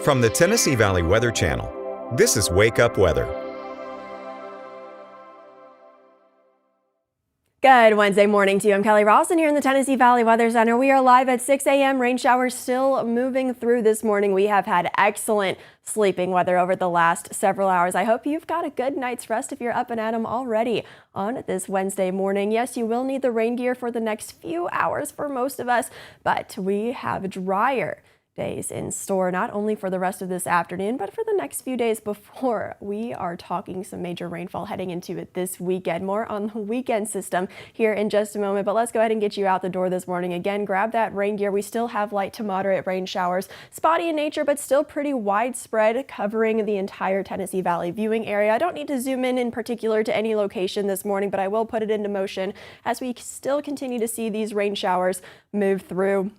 From the Tennessee Valley Weather Channel, this is Wake Up Weather. Good Wednesday morning to you. I'm Kelly Rawson here in the Tennessee Valley Weather Center. We are live at 6 a.m. Rain showers still moving through this morning. We have had excellent sleeping weather over the last several hours. I hope you've got a good night's rest if you're up and at 'em already on this Wednesday morning. Yes, you will need the rain gear for the next few hours for most of us, but we have drier days in store, not only for the rest of this afternoon, but for the next few days before we are talking some major rainfall heading into it this weekend. More on the weekend system here in just a moment, but let's go ahead and get you out the door this morning. Again, grab that rain gear. We still have light to moderate rain showers, spotty in nature, but still pretty widespread, covering the entire Tennessee Valley viewing area. I don't need to zoom in particular to any location this morning, but I will put it into motion as we still continue to see these rain showers move through.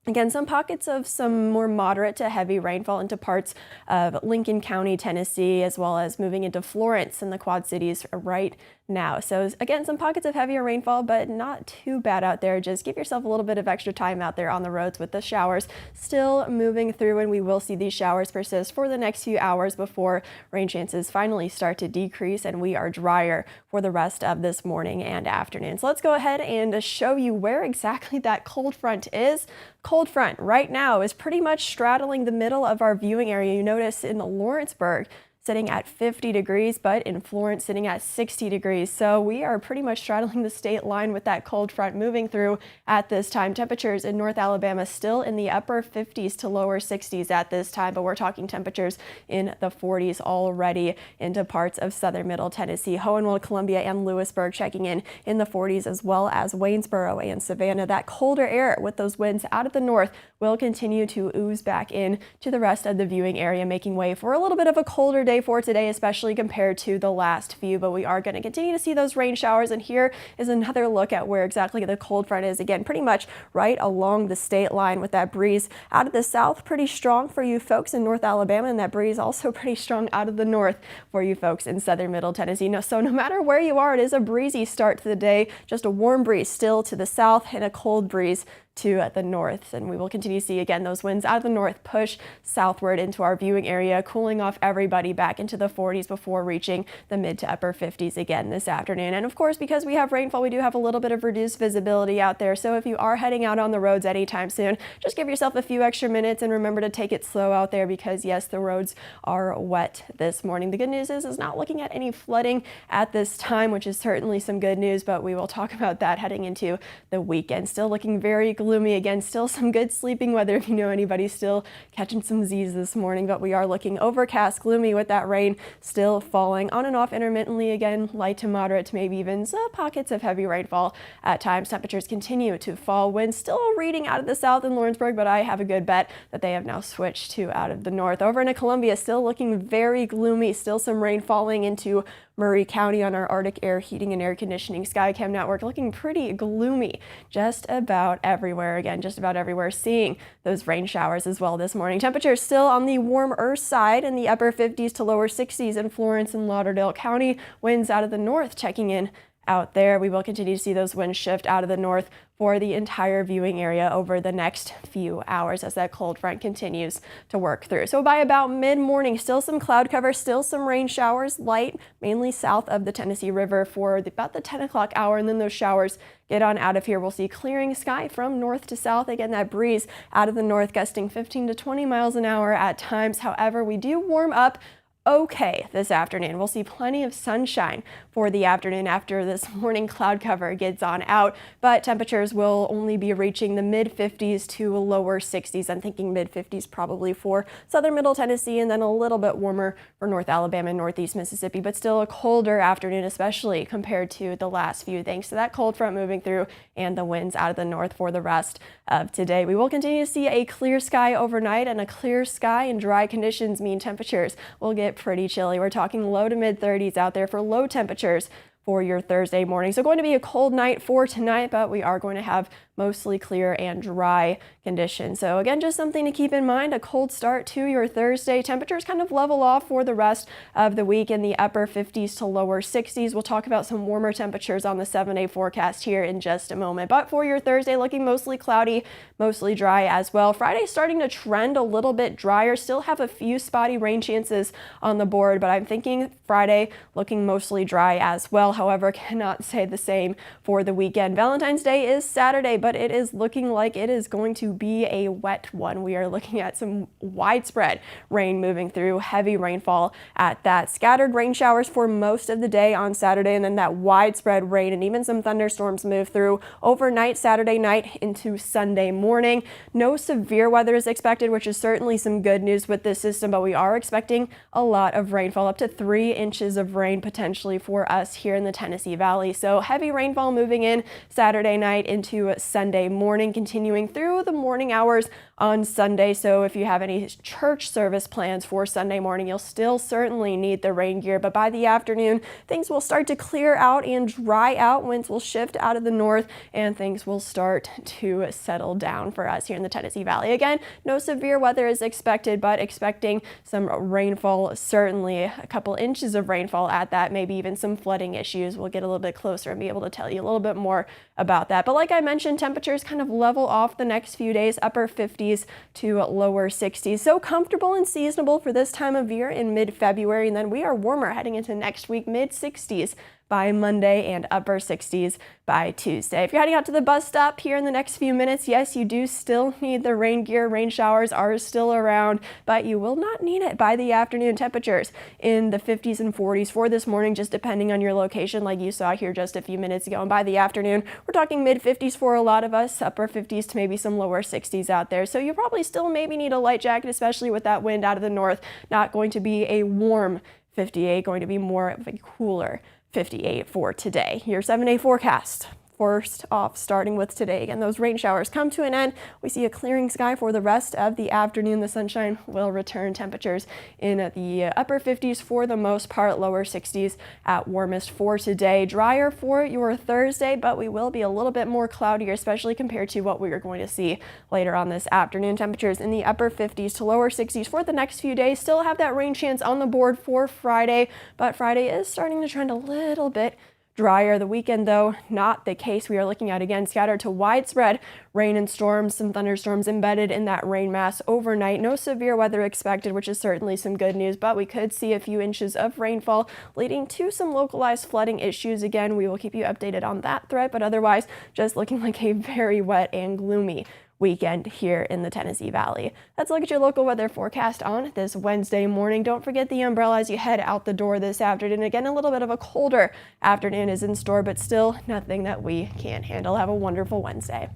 Again, some pockets of some more moderate to heavy rainfall into parts of Lincoln County, Tennessee, as well as moving into Florence and the Quad Cities right now. So again, some pockets of heavier rainfall, but not too bad out there. Just give yourself a little bit of extra time out there on the roads with the showers still moving through, and we will see these showers persist for the next few hours before rain chances finally start to decrease and we are drier for the rest of this morning and afternoon. So let's go ahead and show you where exactly that cold front is. Cold front right now is pretty much straddling the middle of our viewing area. You notice in Lawrenceburg sitting at 50 degrees, but in Florence sitting at 60 degrees. So we are pretty much straddling the state line with that cold front moving through at this time. Temperatures in North Alabama still in the upper 50s to lower 60s at this time, but we're talking temperatures in the 40s already into parts of southern middle Tennessee. Hohenwald, Columbia, and Lewisburg checking in the 40s, as well as Waynesboro and Savannah. That colder air with those winds out of the north will continue to ooze back in to the rest of the viewing area, making way for a little bit of a colder day for today, especially compared to the last few, but we are going to continue to see those rain showers. And here is another look at where exactly the cold front is. Again, pretty much right along the state line with that breeze out of the south, pretty strong for you folks in North Alabama, and that breeze also pretty strong out of the north for you folks in southern middle Tennessee. So no matter where you are, it is a breezy start to the day, just a warm breeze still to the south and a cold breeze to the north, and we will continue to see again those winds out of the north push southward into our viewing area, cooling off everybody back into the 40s before reaching the mid to upper 50s again this afternoon. And of course, because we have rainfall, we do have a little bit of reduced visibility out there. So if you are heading out on the roads anytime soon, just give yourself a few extra minutes and remember to take it slow out there, because yes, the roads are wet this morning. The good news is not looking at any flooding at this time, which is certainly some good news, but we will talk about that heading into the weekend. Still looking very gloomy. Again, still some good sleeping weather if you know anybody still catching some Z's this morning, but we are looking overcast, gloomy with that rain still falling on and off intermittently. Again, light to moderate to maybe even some pockets of heavy rainfall at times. Temperatures continue to fall. Winds still reading out of the south in Lawrenceburg, but I have a good bet that they have now switched to out of the north. Over into Columbia, still looking very gloomy. Still some rain falling into Murray County on our Arctic Air Heating and Air Conditioning Skycam network, looking pretty gloomy just about everywhere. Again, just about everywhere seeing those rain showers as well this morning. Temperatures still on the warmer side in the upper 50s to lower 60s in Florence and Lauderdale County. Winds out of the north checking in out there. We will continue to see those winds shift out of the north for the entire viewing area over the next few hours as that cold front continues to work through. So by about mid-morning, still some cloud cover, still some rain showers, light, mainly south of the Tennessee River for about the 10 o'clock hour, and then those showers get on out of here. We'll see clearing sky from north to south. Again, that breeze out of the north gusting 15 to 20 miles an hour at times. However, we do warm up okay this afternoon. We'll see plenty of sunshine for the afternoon after this morning cloud cover gets on out, but temperatures will only be reaching the mid 50s to lower 60s. I'm thinking mid 50s probably for southern middle Tennessee, and then a little bit warmer for North Alabama and northeast Mississippi, but still a colder afternoon, especially compared to the last few, thanks to that cold front moving through and the winds out of the north for the rest of today. We will continue to see a clear sky overnight, and a clear sky and dry conditions mean temperatures will get pretty chilly. We're talking low to mid 30s out there for low temperatures for your Thursday morning. So going to be a cold night for tonight, but we are going to have mostly clear and dry conditions. So again, just something to keep in mind, a cold start to your Thursday. Temperatures kind of level off for the rest of the week in the upper 50s to lower 60s. We'll talk about some warmer temperatures on the 7-day forecast here in just a moment. But for your Thursday, looking mostly cloudy, mostly dry as well. Friday starting to trend a little bit drier, still have a few spotty rain chances on the board, but I'm thinking Friday looking mostly dry as well. However, cannot say the same for the weekend. Valentine's Day is Saturday, but it is looking like it is going to be a wet one. We are looking at some widespread rain moving through, heavy rainfall at that. Scattered rain showers for most of the day on Saturday, and then that widespread rain and even some thunderstorms move through overnight Saturday night into Sunday morning. No severe weather is expected, which is certainly some good news with this system, but we are expecting a lot of rainfall, up to 3 inches of rain potentially for us here in the Tennessee Valley. So heavy rainfall moving in Saturday night into Sunday morning, continuing through the morning hours on Sunday. So if you have any church service plans for Sunday morning, you'll still certainly need the rain gear, but by the afternoon, things will start to clear out and dry out. Winds will shift out of the north and things will start to settle down for us here in the Tennessee Valley. Again, no severe weather is expected, but expecting some rainfall, certainly a couple inches of rainfall at that, maybe even some flooding issues. We'll get a little bit closer and be able to tell you a little bit more about that. But like I mentioned, temperatures kind of level off the next few days, upper 50s to lower 60s. So comfortable and seasonable for this time of year in mid-February, and then we are warmer heading into next week, mid-60s by Monday and upper 60s by Tuesday. If you're heading out to the bus stop here in the next few minutes, yes, you do still need the rain gear. Rain showers are still around, but you will not need it by the afternoon. Temperatures in the 50s and 40s for this morning, just depending on your location, like you saw here just a few minutes ago. And by the afternoon, we're talking mid-50s for a lot of us, upper 50s to maybe some lower 60s out there. So you probably still maybe need a light jacket, especially with that wind out of the north. Not going to be a warm 58, going to be more of a cooler 58 for today. Your 7-day forecast. First off, starting with today, again, those rain showers come to an end. We see a clearing sky for the rest of the afternoon. The sunshine will return. Temperatures in the upper 50s for the most part, lower 60s at warmest for today. Drier for your Thursday, but we will be a little bit more cloudier, especially compared to what we are going to see later on this afternoon. Temperatures in the upper 50s to lower 60s for the next few days. Still have that rain chance on the board for Friday, but Friday is starting to trend a little bit drier. The weekend, though, not the case. We are looking at, again, scattered to widespread rain and storms, some thunderstorms embedded in that rain mass overnight. No severe weather expected, which is certainly some good news, but we could see a few inches of rainfall leading to some localized flooding issues. Again, we will keep you updated on that threat, but otherwise just looking like a very wet and gloomy weekend here in the Tennessee Valley. Let's look at your local weather forecast on this Wednesday morning. Don't forget the umbrella as you head out the door this afternoon. Again, a little bit of a colder afternoon is in store, but still nothing that we can't handle. Have a wonderful Wednesday.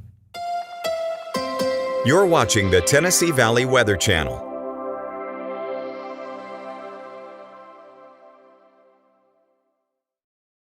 You're watching the Tennessee Valley Weather Channel.